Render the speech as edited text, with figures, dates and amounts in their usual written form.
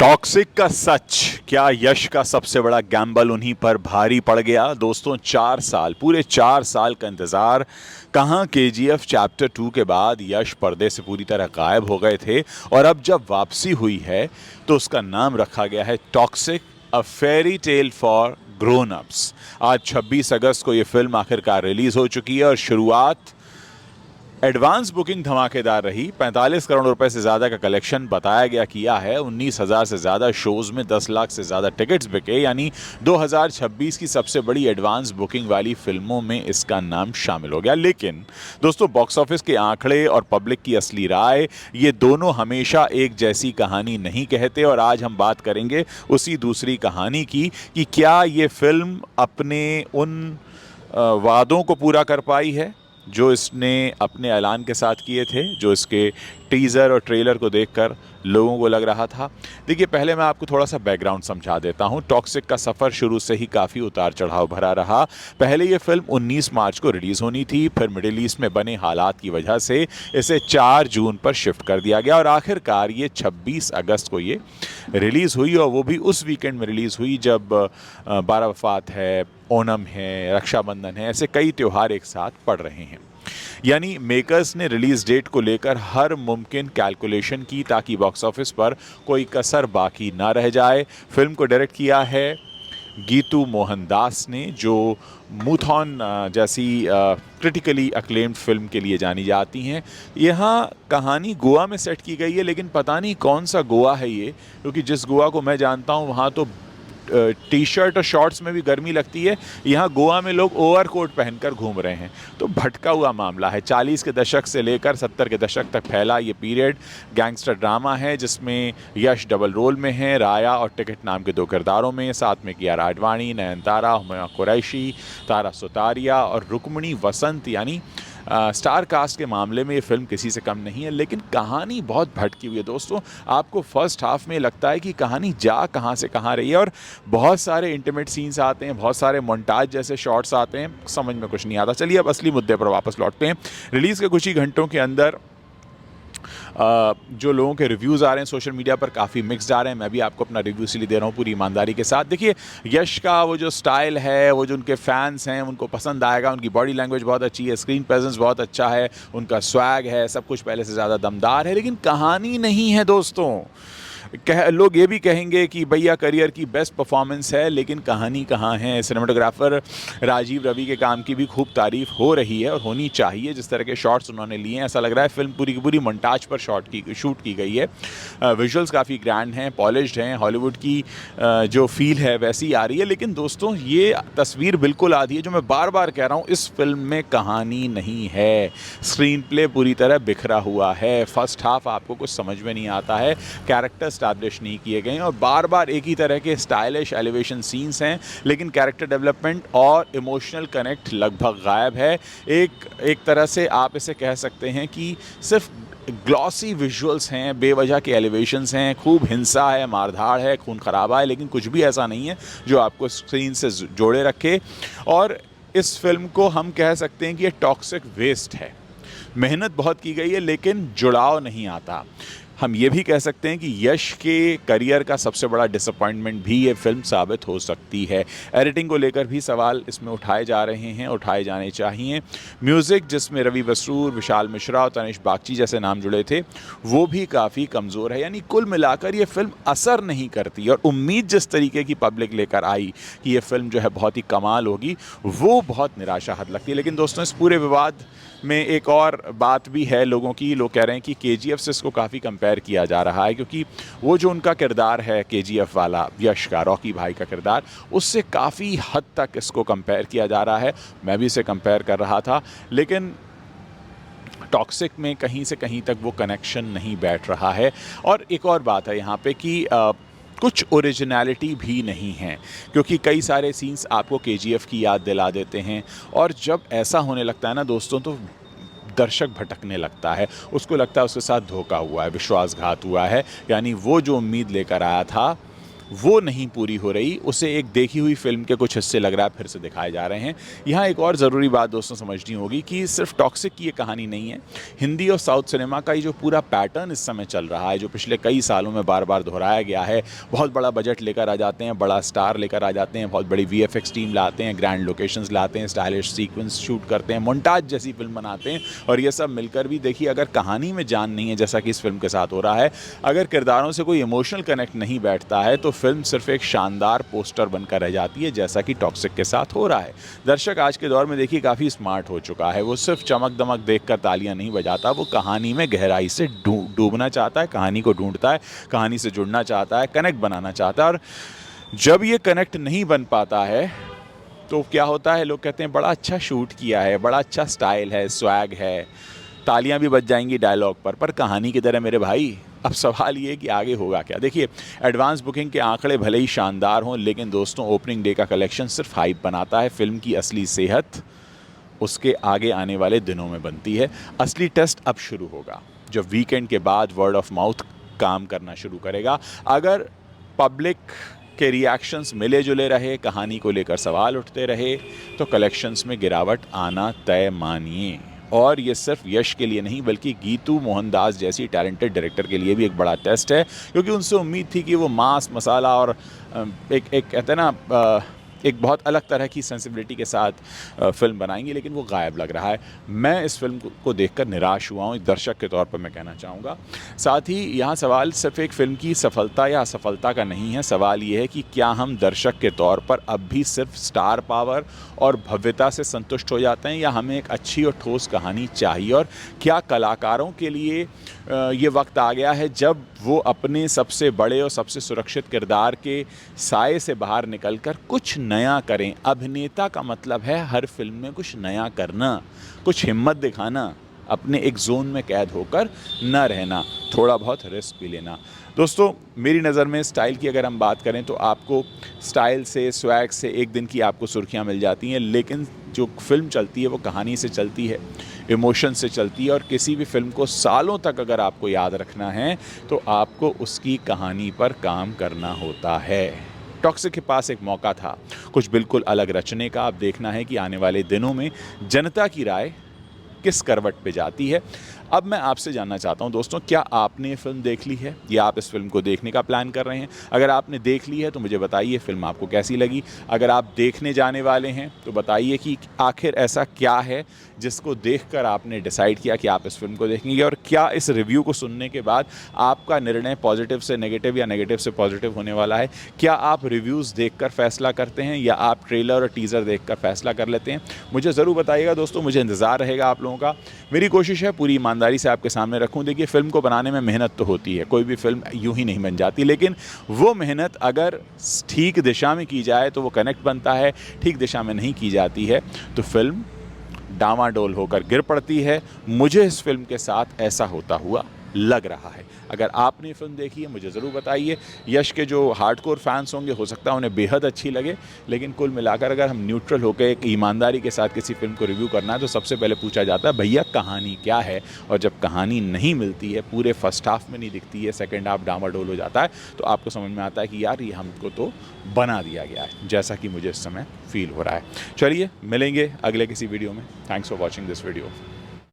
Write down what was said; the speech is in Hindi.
टॉक्सिक का सच, क्या यश का सबसे बड़ा गैम्बल उन्हीं पर भारी पड़ गया। दोस्तों, 4 साल, पूरे 4 साल का इंतजार। कहाँ केजीएफ चैप्टर 2 के बाद यश पर्दे से पूरी तरह गायब हो गए थे और अब जब वापसी हुई है तो उसका नाम रखा गया है toxic, a fairy tale for grown ups. आज 26 अगस्त को ये फिल्म आखिरकार रिलीज हो चुकी है और शुरुआत एडवांस बुकिंग धमाकेदार रही। 45 करोड़ रुपए से ज़्यादा का कलेक्शन बताया गया किया है। 19,000 से ज़्यादा शोज़ में 10 लाख से ज़्यादा टिकट्स बिके, यानी 2026 की सबसे बड़ी एडवांस बुकिंग वाली फिल्मों में इसका नाम शामिल हो गया। लेकिन दोस्तों, बॉक्स ऑफिस के आंकड़े और पब्लिक की असली राय, ये दोनों हमेशा एक जैसी कहानी नहीं कहते और आज हम बात करेंगे उसी दूसरी कहानी की कि क्या ये फिल्म अपने उन वादों को पूरा कर पाई है जो इसने अपने ऐलान के साथ किए थे, जो इसके टीज़र और ट्रेलर को देखकर लोगों को लग रहा था। देखिए, पहले मैं आपको थोड़ा सा बैकग्राउंड समझा देता हूँ। टॉक्सिक का सफ़र शुरू से ही काफ़ी उतार चढ़ाव भरा रहा। पहले ये फिल्म 19 मार्च को रिलीज़ होनी थी, फिर मिडिल ईस्ट में बने हालात की वजह से इसे 4 जून पर शिफ्ट कर दिया गया और आखिरकार ये 26 अगस्त को ये रिलीज़ हुई और वो भी उस वीकेंड में रिलीज़ हुई जब बारावफात है, ओणम है, रक्षाबंधन है, ऐसे कई त्यौहार एक साथ पड़ रहे हैं। यानी मेकर्स ने रिलीज डेट को लेकर हर मुमकिन कैलकुलेशन की ताकि बॉक्स ऑफिस पर कोई कसर बाकी ना रह जाए। फिल्म को डायरेक्ट किया है गीतू मोहनदास ने, जो मूथॉन जैसी क्रिटिकली अक्लेम्ड फिल्म के लिए जानी जाती हैं। यहाँ कहानी गोवा में सेट की गई है, लेकिन पता नहीं कौन सा गोवा है ये, क्योंकि जिस गोवा को मैं जानता हूँ वहाँ तो टी शर्ट और शॉर्ट्स में भी गर्मी लगती है। यहाँ गोवा में लोग ओवरकोट पहनकर घूम रहे हैं। तो भटका हुआ मामला है। 40 के दशक से लेकर 70 के दशक तक फैला ये पीरियड गैंगस्टर ड्रामा है, जिसमें यश डबल रोल में है, राया और टिकट नाम के 2 किरदारों में, साथ में कियारा आडवाणी, नयनतारा, हुमायूं कुरैशी, तारा सुतारिया और रुक्मिणी वसंत, यानी स्टार कास्ट के मामले में ये फिल्म किसी से कम नहीं है। लेकिन कहानी बहुत भटकी हुई है दोस्तों। आपको फर्स्ट हाफ में लगता है कि कहानी जा कहाँ से कहाँ रही है और बहुत सारे इंटीमेट सीन्स आते हैं, बहुत सारे मोन्टाज जैसे शॉट्स आते हैं, समझ में कुछ नहीं आता। चलिए अब असली मुद्दे पर वापस लौटते हैं। रिलीज़ के कुछ ही घंटों के अंदर जो लोगों के रिव्यूज़ आ रहे हैं सोशल मीडिया पर काफ़ी मिक्स्ड आ रहे हैं। मैं भी आपको अपना रिव्यू इसलिए दे रहा हूँ पूरी ईमानदारी के साथ। देखिए, यश का वो जो स्टाइल है, वो जो उनके फैंस हैं उनको पसंद आएगा। उनकी बॉडी लैंग्वेज बहुत अच्छी है, स्क्रीन प्रेजेंस बहुत अच्छा है, उनका स्वैग है, सब कुछ पहले से ज़्यादा दमदार है। लेकिन कहानी नहीं है दोस्तों। लोग ये भी कहेंगे कि भैया करियर की बेस्ट परफॉर्मेंस है, लेकिन कहानी कहाँ है। सिनेमाटोग्राफर राजीव रवि के काम की भी खूब तारीफ हो रही है और होनी चाहिए। जिस तरह के शॉट्स उन्होंने लिए हैं, ऐसा लग रहा है फिल्म पूरी की पूरी मोन्टाज पर शूट की गई है। विजुअल्स काफ़ी ग्रैंड हैं, पॉलिश्ड हैं, हॉलीवुड की जो फील है वैसी आ रही है। लेकिन दोस्तों, ये तस्वीर बिल्कुल आधी है। जो मैं बार बार कह रहा हूँ, इस फिल्म में कहानी नहीं है। स्क्रीन प्ले पूरी तरह बिखरा हुआ है। फर्स्ट हाफ आपको कुछ समझ में नहीं आता है, कैरेक्टर्स एस्टैब्लिश नहीं किए गए और बार बार एक ही तरह के स्टाइलिश एलिवेशन सीन्स हैं, लेकिन कैरेक्टर डेवलपमेंट और इमोशनल कनेक्ट लगभग गायब है। एक तरह से आप इसे कह सकते हैं कि सिर्फ ग्लॉसी विजुअल्स हैं, बेवजह के एलिवेशंस हैं, खूब हिंसा है, मारधाड़ है, खून खराबा है, लेकिन कुछ भी ऐसा नहीं है जो आपको स्क्रीन से जोड़े रखे। और इस फिल्म को हम कह सकते हैं कि ये टॉक्सिक वेस्ट है। मेहनत बहुत की गई है, लेकिन जुड़ाव नहीं आता। हम ये भी कह सकते हैं कि यश के करियर का सबसे बड़ा डिसअपॉइंटमेंट भी ये फिल्म साबित हो सकती है। एडिटिंग को लेकर भी सवाल इसमें उठाए जा रहे हैं, उठाए जाने चाहिए। म्यूज़िक, जिसमें रवि बसरूर, विशाल मिश्रा और तनिष बागची जैसे नाम जुड़े थे, वो भी काफ़ी कमज़ोर है। यानी कुल मिलाकर ये फिल्म असर नहीं करती और उम्मीद जिस तरीके की पब्लिक लेकर आई कि ये फिल्म जो है बहुत ही कमाल होगी, वो बहुत निराशाजनक लगती है। लेकिन दोस्तों, इस पूरे विवाद में एक और बात भी है लोगों की। लोग कह रहे हैं कि केजीएफ से इसको काफ़ी कंपेयर किया जा रहा है, क्योंकि वो जो उनका किरदार है केजीएफ वाला, यश का, रॉकी भाई का किरदार, उससे काफ़ी हद तक इसको कंपेयर किया जा रहा है। मैं भी इसे कंपेयर कर रहा था, लेकिन टॉक्सिक में कहीं से कहीं तक वो कनेक्शन नहीं बैठ रहा है। और एक और बात है यहाँ पे कि कुछ ओरिजिनलिटी भी नहीं है, क्योंकि कई सारे सीन्स आपको केजीएफ की याद दिला देते हैं। और जब ऐसा होने लगता है ना दोस्तों, तो दर्शक भटकने लगता है। उसको लगता है उसके साथ धोखा हुआ है, विश्वासघात हुआ है। यानी वो जो उम्मीद लेकर आया था वो नहीं पूरी हो रही, उसे एक देखी हुई फिल्म के कुछ हिस्से लग रहा है फिर से दिखाए जा रहे हैं। यहाँ एक और ज़रूरी बात दोस्तों समझनी होगी कि सिर्फ टॉक्सिक की ये कहानी नहीं है। हिंदी और साउथ सिनेमा का ये जो पूरा पैटर्न इस समय चल रहा है, जो पिछले कई सालों में बार बार दोहराया गया है, बहुत बड़ा बजट लेकर आ जाते हैं, बड़ा स्टार लेकर आ जाते हैं, बहुत बड़ी VFX टीम लाते हैं, ग्रैंड लोकेशंस लाते हैं, स्टाइलिश सीक्वेंस शूट करते हैं, मोन्टाज जैसी फिल्म बनाते हैं, और ये सब मिलकर भी देखिए अगर कहानी में जान नहीं है, जैसा कि इस फिल्म के साथ हो रहा है, अगर किरदारों से कोई इमोशनल कनेक्ट नहीं बैठता है, तो फिल्म सिर्फ एक शानदार पोस्टर बनकर रह जाती है, जैसा कि टॉक्सिक के साथ हो रहा है। दर्शक आज के दौर में देखिए काफ़ी स्मार्ट हो चुका है, वो सिर्फ चमक दमक देखकर तालियां नहीं बजाता, वो कहानी में गहराई से डूबना चाहता है, कहानी को ढूंढता है, कहानी से जुड़ना चाहता है, कनेक्ट बनाना चाहता है। और जब ये कनेक्ट नहीं बन पाता है तो क्या होता है, लोग कहते हैं बड़ा अच्छा शूट किया है, बड़ा अच्छा स्टाइल है, स्वैग है, तालियां भी बज जाएंगी डायलॉग पर कहानी की तरह मेरे भाई। अब सवाल ये कि आगे होगा क्या। देखिए एडवांस बुकिंग के आंकड़े भले ही शानदार हों, लेकिन दोस्तों ओपनिंग डे का कलेक्शन सिर्फ हाइप बनाता है। फिल्म की असली सेहत उसके आगे आने वाले दिनों में बनती है। असली टेस्ट अब शुरू होगा जब वीकेंड के बाद वर्ड ऑफ माउथ काम करना शुरू करेगा। अगर पब्लिक के रिएक्शंस मिले जुले रहे, कहानी को लेकर सवाल उठते रहे, तो कलेक्शंस में गिरावट आना तय मानिए। और ये सिर्फ यश के लिए नहीं बल्कि गीतू मोहनदास जैसी टैलेंटेड डायरेक्टर के लिए भी एक बड़ा टेस्ट है, क्योंकि उनसे उम्मीद थी कि वो मांस मसाला और एक कहते हैं ना एक बहुत अलग तरह की सेंसिबिलिटी के साथ फिल्म बनाएंगे, लेकिन वो गायब लग रहा है। मैं इस फिल्म को देखकर निराश हुआ हूँ, एक दर्शक के तौर पर मैं कहना चाहूँगा। साथ ही यहाँ सवाल सिर्फ एक फ़िल्म की सफलता या असफलता का नहीं है, सवाल ये है कि क्या हम दर्शक के तौर पर अब भी सिर्फ स्टार पावर और भव्यता से संतुष्ट हो जाते हैं, या हमें एक अच्छी और ठोस कहानी चाहिए। और क्या कलाकारों के लिए ये वक्त आ गया है जब वो अपने सबसे बड़े और सबसे सुरक्षित किरदार के साए से बाहर निकलकर कुछ नया करें। अभिनेता का मतलब है हर फिल्म में कुछ नया करना, कुछ हिम्मत दिखाना, अपने एक जोन में कैद होकर न रहना, थोड़ा बहुत रिस्क भी लेना। दोस्तों मेरी नज़र में स्टाइल की अगर हम बात करें तो आपको स्टाइल से, स्वैग से एक दिन की आपको सुर्खियां मिल जाती हैं, लेकिन जो फिल्म चलती है वो कहानी से चलती है, इमोशन से चलती है। और किसी भी फिल्म को सालों तक अगर आपको याद रखना है तो आपको उसकी कहानी पर काम करना होता है। टॉक्सिक के पास एक मौका था कुछ बिल्कुल अलग रचने का। अब देखना है कि आने वाले दिनों में जनता की राय किस करवट पे जाती है। अब मैं आपसे जानना चाहता हूं दोस्तों, क्या आपने ये फिल्म देख ली है या आप इस फिल्म को देखने का प्लान कर रहे हैं? अगर आपने देख ली है तो मुझे बताइए फिल्म आपको कैसी लगी। अगर आप देखने जाने वाले हैं तो बताइए कि आखिर ऐसा क्या है जिसको देखकर आपने डिसाइड किया कि आप इस फिल्म को देखेंगे, और क्या इस रिव्यू को सुनने के बाद आपका निर्णय पॉजिटिव से नेगेटिव या नेगेटिव से पॉजिटिव होने वाला है। क्या आप रिव्यूज़ देखकर फैसला करते हैं या आप ट्रेलर और टीज़र देखकर फैसला कर लेते हैं? मुझे ज़रूर बताइएगा दोस्तों, मुझे इंतज़ार रहेगा आप लोगों का। मेरी कोशिश है पूरी ईमानदारी से आपके सामने रखूं। देखिए फिल्म को बनाने में मेहनत तो होती है, कोई भी फिल्म यूं ही नहीं बन जाती, लेकिन वो मेहनत अगर ठीक दिशा में की जाए तो वो कनेक्ट बनता है, ठीक दिशा में नहीं की जाती है तो फिल्म डामाडोल होकर गिर पड़ती है। मुझे इस फिल्म के साथ ऐसा होता हुआ लग रहा है। अगर आपने फिल्म देखी है मुझे ज़रूर बताइए। यश के जो हार्डकोर फैंस होंगे हो सकता है उन्हें बेहद अच्छी लगे, लेकिन कुल मिलाकर अगर हम न्यूट्रल होकर एक ईमानदारी के साथ किसी फिल्म को रिव्यू करना है तो सबसे पहले पूछा जाता है भैया कहानी क्या है। और जब कहानी नहीं मिलती है, पूरे फर्स्ट हाफ में नहीं दिखती है, सेकेंड हाफ डामाडोल हो जाता है, तो आपको समझ में आता है कि यार ये हमको तो बना दिया गया है, जैसा कि मुझे इस समय फील हो रहा है। चलिए मिलेंगे अगले किसी वीडियो में। Thanks for watching this video.